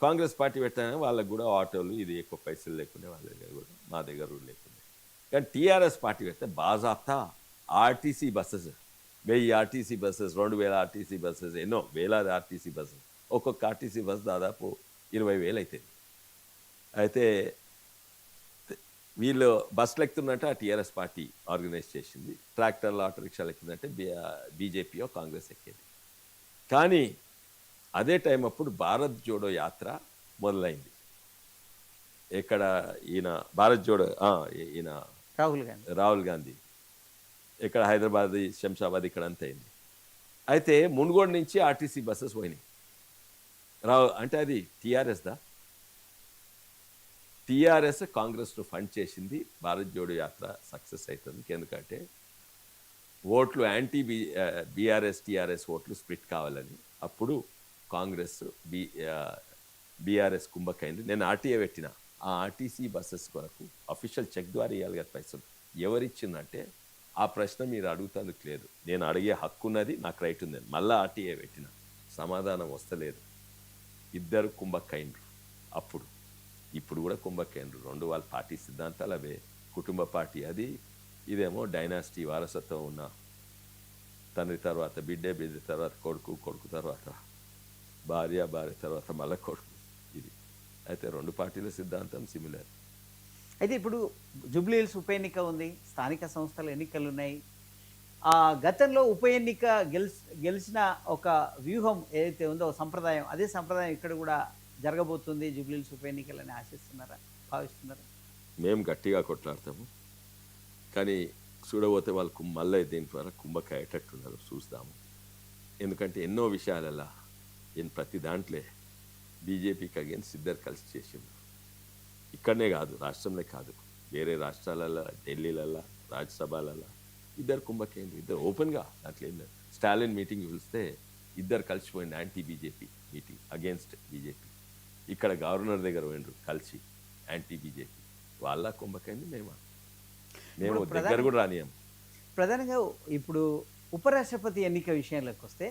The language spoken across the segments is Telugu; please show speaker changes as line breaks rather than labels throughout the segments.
కాంగ్రెస్ పార్టీ పెట్టగానే వాళ్ళకి కూడా ఆటోలు ఇది ఎక్కువ పైసలు లేకుండే వాళ్ళ దగ్గర కూడా మా దగ్గర కూడా లేకుండే. కానీ టీఆర్ఎస్ పార్టీ పెడితే బాజాప్తా RTC buses 1000 RTC buses 2000 RTC buses ఎన్నో వేలాది ఆర్టీసీ బస్సెస్ ఒక్కొక్క ఆర్టీసీ బస్ దాదాపు 20,000 అవుతుంది. అయితే వీళ్ళు బస్సులు ఎక్కుతున్నట్టు ఆ టీఆర్ఎస్ పార్టీ ఆర్గనైజ్ చేసింది. ట్రాక్టర్లు ఆటో రిక్షాలు ఎక్కిందంటే బీజేపీయో కాంగ్రెస్ ఎక్కేది. కానీ అదే టైం అప్పుడు భారత్ జోడో యాత్ర మొదలైంది. ఇక్కడ ఈయన భారత్ జోడో ఈయన రాహుల్ గాంధీ ఇక్కడ హైదరాబాద్ శంషాబాద్ ఇక్కడ అంతా అయింది. అయితే మున్గోడు నుంచి ఆర్టీసీ బస్సెస్ పోయినాయి. అంటే అది టీఆర్ఎస్ కాంగ్రెస్ను ఫండ్ చేసింది. భారత్ జోడో యాత్ర సక్సెస్ అవుతుంది. ఎందుకంటే ఓట్లు యాంటీ బీఆర్ఎస్ టీఆర్ఎస్ ఓట్లు స్ప్లిట్ కావాలని. అప్పుడు కాంగ్రెస్ బీఆర్ఎస్ కుంభకైంది. నేను ఆర్టీఏ పెట్టిన ఆ ఆర్టీసీ బస్సెస్ కొరకు అఫీషియల్ చెక్ ద్వారా ఇవ్వాలి కదా పైసలు. ఎవరిచ్చిందంటే ఆ ప్రశ్న మీరు అడుగుతానికి లేదు. నేను అడిగే హక్కు ఉన్నది, నాకు రైట్ ఉంది. మళ్ళీ ఆర్టీఏ పెట్టిన సమాధానం వస్తలేదు. ఇద్దరు కుంభకైండ్రు అప్పుడు. ఇప్పుడు కూడా కుంభకైండ్రు. రెండు వాళ్ళ పార్టీ సిద్ధాంతాలు అవే. కుటుంబ పార్టీ అది, ఇదేమో డైనాసిటీ వారసత్వం ఉన్న తండ్రి తర్వాత బిడ్డే, బిడ్డ తర్వాత కొడుకు, కొడుకు తర్వాత భార్య, భార్య తర్వాత మళ్ళీ కొడుకు. ఇది అయితే రెండు పార్టీల సిద్ధాంతం సిమిలర్.
అయితే ఇప్పుడు జూబ్లీహిల్స్ ఉప ఎన్నిక ఉంది, స్థానిక సంస్థల ఎన్నికలు ఉన్నాయి. గతంలో ఉప ఎన్నిక గెలిచిన ఒక వ్యూహం ఏదైతే ఉందో సంప్రదాయం, అదే సంప్రదాయం ఇక్కడ కూడా జరగబోతుంది జూబ్లీహిల్స్ ఉప ఎన్నికలని ఆశిస్తున్నారా, భావిస్తున్నారా?
మేము గట్టిగా కొట్లాడతాము, కానీ చూడబోతే వాళ్ళు మళ్ళీ దీని ద్వారా కుంభకాయేటట్టున్నారు. చూస్తాము. ఎందుకంటే ఎన్నో విషయాలలో ప్రతి దాంట్లో బీజేపీకి అగేన్స్ట్ ఇద్దరు కలిసి చేసిండ్రు. ఇక్కడనే కాదు, రాష్ట్రంలో కాదు, వేరే రాష్ట్రాలలో, ఢిల్లీలలో, రాజ్యసభలలో ఇద్దరు కుంభకేంద్రు. ఇద్దరు ఓపెన్గా దాంట్లో ఏం లేదు. స్టాలిన్ మీటింగ్ పిలిస్తే ఇద్దరు కలిసిపోయింది. Anti BJP meeting, against BJP. ఇక్కడ గవర్నర్ దగ్గర పోయిండ్రు కలిసి యాంటీ బీజేపీ. వాళ్ళ కుంభకైంది. మేము దగ్గర కూడా రానియం.
ప్రధానంగా ఇప్పుడు ఉపరాష్ట్రపతి ఎన్నిక విషయంలోకి వస్తే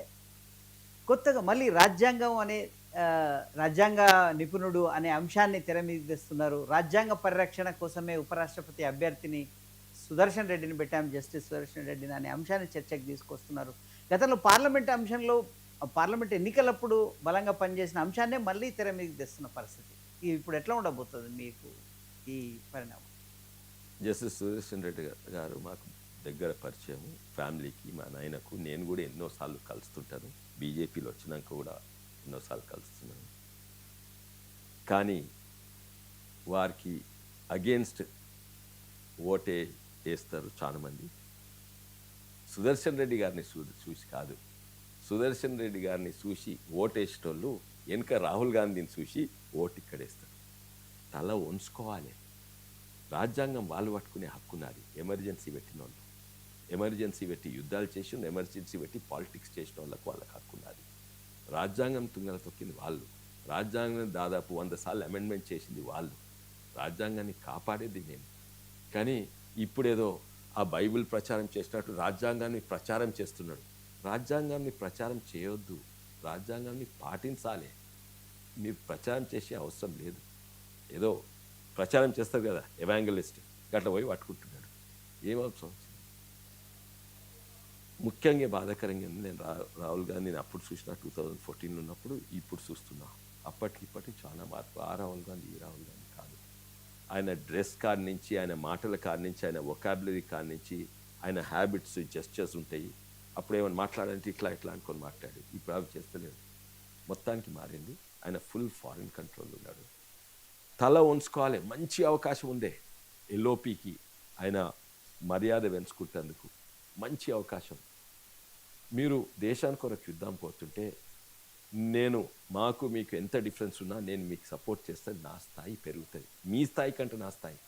కొత్తగా మళ్ళీ రాజ్యాంగం అనే రాజ్యాంగ నిపుణుడు అనే అంశాన్ని తెర మీద తెస్తున్నారు. రాజ్యాంగ పరిరక్షణ కోసమే ఉపరాష్ట్రపతి అభ్యర్థిని సుదర్శన్ రెడ్డిని పెట్టాం, జస్టిస్ సుదర్శన్ రెడ్డిని అనే అంశాన్ని చర్చకు తీసుకొస్తున్నారు. గతంలో పార్లమెంట్ ఎన్నికలప్పుడు బలంగా పనిచేసిన అంశాన్నే మళ్ళీ తెర మీదకి తెస్తున్న పరిస్థితి. ఇప్పుడు ఎట్లా ఉండబోతుంది మీకు ఈ పరిణామం?
జస్టిస్ సుదర్శన్ రెడ్డి గారు మాకు దగ్గర పరిచయం. ఫ్యామిలీకి, మా నాయనకు. నేను కూడా ఎన్నోసార్లు కలుస్తుంటాను. బీజేపీలో వచ్చినాక కూడా ఎన్నోసార్లు కలుస్తున్నాను. కానీ వారికి అగేన్స్ట్ ఓటే వేస్తారు చాలామంది. సుదర్శన్ రెడ్డి గారిని చూసి కాదు, సుదర్శన్ రెడ్డి గారిని చూసి ఓటేసేటోళ్ళు వెనుక రాహుల్ గాంధీని చూసి ఓటు ఇక్కడేస్తారు. తల వంచుకోవాలి. రాజ్యాంగం వాళ్ళు పట్టుకునే హక్కున్నది. ఎమర్జెన్సీ పెట్టిన వాళ్ళు, ఎమర్జెన్సీ పెట్టి యుద్ధాలు చేసి, ఎమర్జెన్సీ పెట్టి పాలిటిక్స్ చేసిన వాళ్ళకి హక్కున్నది. రాజ్యాంగం తుంగల తొక్కింది వాళ్ళు. రాజ్యాంగం దాదాపు 100 సార్లు అమెండ్మెంట్ చేసింది వాళ్ళు. రాజ్యాంగాన్ని కాపాడేది మేము. కానీ ఇప్పుడేదో ఆ బైబిల్ ప్రచారం చేసినట్టు రాజ్యాంగాన్ని ప్రచారం చేస్తున్నాడు. రాజ్యాంగాన్ని ప్రచారం చేయొద్దు, రాజ్యాంగాన్ని పాటించాలి. మీరు ప్రచారం చేసే అవసరం లేదు. ఏదో ప్రచారం చేస్తారు కదా ఎవాంగలిస్ట్, గట్ల పోయి పట్టుకుంటున్నాడు. ఏమవసరం? ముఖ్యంగా బాధాకరంగా నేను రాహుల్ గాంధీని అప్పుడు చూసిన 2014 ఉన్నప్పుడు, ఇప్పుడు చూస్తున్నా. అప్పటికి చాలా మార్పు. ఆ రాహుల్ గాంధీ ఈ రాహుల్ గాంధీ కాదు. ఆయన డ్రెస్ కాడి నుంచి, ఆయన మాటల కాడి నుంచి, ఆయన వొకాబులరీ కాడి నుంచి, ఆయన హ్యాబిట్స్, జెస్చర్స్ ఉంటాయి. అప్పుడు ఏమైనా మాట్లాడాలంటే ఇట్లా అనుకొని మాట్లాడి, ఇప్పుడు అవి చేస్తలేడు. మొత్తానికి మారింది. ఆయన ఫుల్ ఫారిన్ కంట్రోల్ ఉన్నాడు. తల ఉంచుకోవాలి. మంచి అవకాశం ఉందే ఎల్ఓపికి ఆయన మర్యాద పెంచుకుంటేందుకు మంచి అవకాశం. మీరు దేశానికి కొరకు యుద్ధం పోతుంటే మీకు ఎంత డిఫరెన్స్ ఉన్నా నేను మీకు సపోర్ట్ చేస్తే నా స్థాయి పెరుగుతుంది. మీ స్థాయి కంటే నా స్థాయి.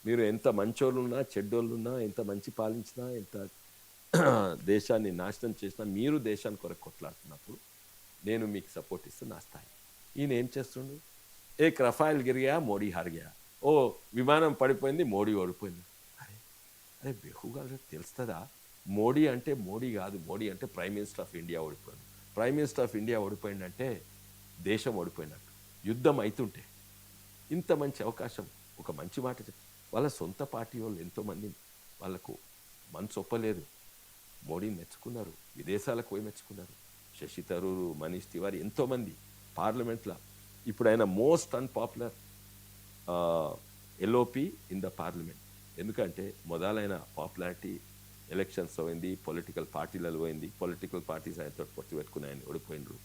మీరు ఎంత మంచోళ్ళున్నా, చెడ్డోళ్ళున్నా, ఎంత మంచి పాలించినా, ఎంత దేశాన్ని నాశనం చేసినా, మీరు దేశానికి కొరకు కొట్లాడుతున్నప్పుడు నేను మీకు సపోర్ట్ ఇస్తే నా స్థాయి. ఈయన ఏం చేస్తుండు? ఏక్ రఫాయిల్ గిరిగా మోడీ హారిగా, ఓ విమానం పడిపోయింది, మోడీ ఓడిపోయింది. అరే బెహుగా తెలుస్తుందా? మోడీ అంటే మోడీ కాదు, మోడీ అంటే ప్రైమ్ మినిస్టర్ ఆఫ్ ఇండియా ఓడిపోయింది. ప్రైమ్ మినిస్టర్ ఆఫ్ ఇండియా ఓడిపోయిందంటే దేశం ఓడిపోయినట్టు. యుద్ధం అవుతుంటే ఇంత మంచి అవకాశం, ఒక మంచి మాట వాళ్ళ సొంత పార్టీ వాళ్ళు ఎంతోమంది వాళ్ళకు మనసు ఒప్పలేదు, మోడీని మెచ్చుకున్నారు, విదేశాలకు పోయి మెచ్చుకున్నారు. శశి తరూరు, మనీష్ తివారీ ఎంతోమంది పార్లమెంట్లో. ఇప్పుడు ఆయన most unpopular LOP in the parliament. ఎందుకంటే మొదలైన పాపులారిటీ ఎలక్షన్స్ పోయింది, పొలిటికల్ పార్టీలలో పోయింది, పొలిటికల్ పార్టీస్ ఆయనతో పొత్తు పెట్టుకుని ఆయన ఓడిపోయినరు.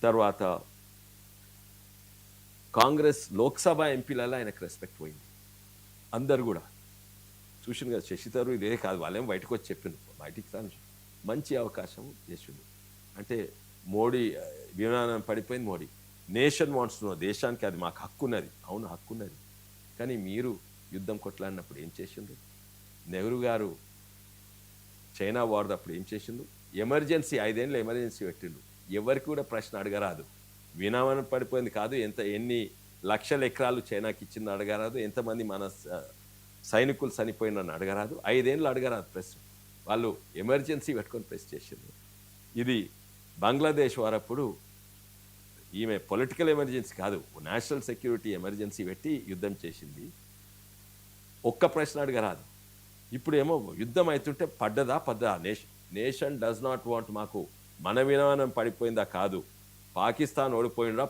తర్వాత కాంగ్రెస్ లోక్సభ ఎంపీలలో ఆయనకు రెస్పెక్ట్ పోయింది. అందరు కూడా చూసింది కదా, శశి తరూర్ ఇదే కాదు, వాళ్ళేమో బయటకు వచ్చి చెప్పిండు, బయటికి రాను మంచి అవకాశం చేసిండు. అంటే మోడీ విమానం పడిపోయింది, మోడీ నేషన్ వాంట్స్ నో, దేశానికి అది మాకు హక్కు ఉన్నది. అవును హక్కు ఉన్నది, కానీ మీరు యుద్ధం కొట్లాడినప్పుడు ఏం చేసిండ్రు? నెహ్రూ గారు చైనా వార్ అప్పుడు ఏం చేసిండు? ఎమర్జెన్సీ 5 ఏళ్ళు ఎమర్జెన్సీ పెట్టిండు. ఎవరికి కూడా ప్రశ్న అడగరాదు. విమానం పడిపోయింది కాదు, ఎన్ని లక్షల ఎకరాలు చైనాకి ఇచ్చింది అడగరాదు, ఎంతమంది మన సైనికులు చనిపోయిందని అడగరాదు, 5 ఏళ్ళు అడగరాదు ప్రెస్. వాళ్ళు ఎమర్జెన్సీ పెట్టుకొని ప్రెస్ చేసిండ్రు. ఇది బంగ్లాదేశ్ వారప్పుడు ఈమె పొలిటికల్ ఎమర్జెన్సీ కాదు, నేషనల్ సెక్యూరిటీ ఎమర్జెన్సీ పెట్టి యుద్ధం చేసింది. ఒక్క ప్రశ్న అడగరాదు. ఇప్పుడు ఏమో యుద్ధం అవుతుంటే పడ్డదా నేషన్ డస్ నాట్ వాంట్, మాకు మన విమానం పడిపోయిందా కాదు, పాకిస్తాన్ ఓడిపోయిందా,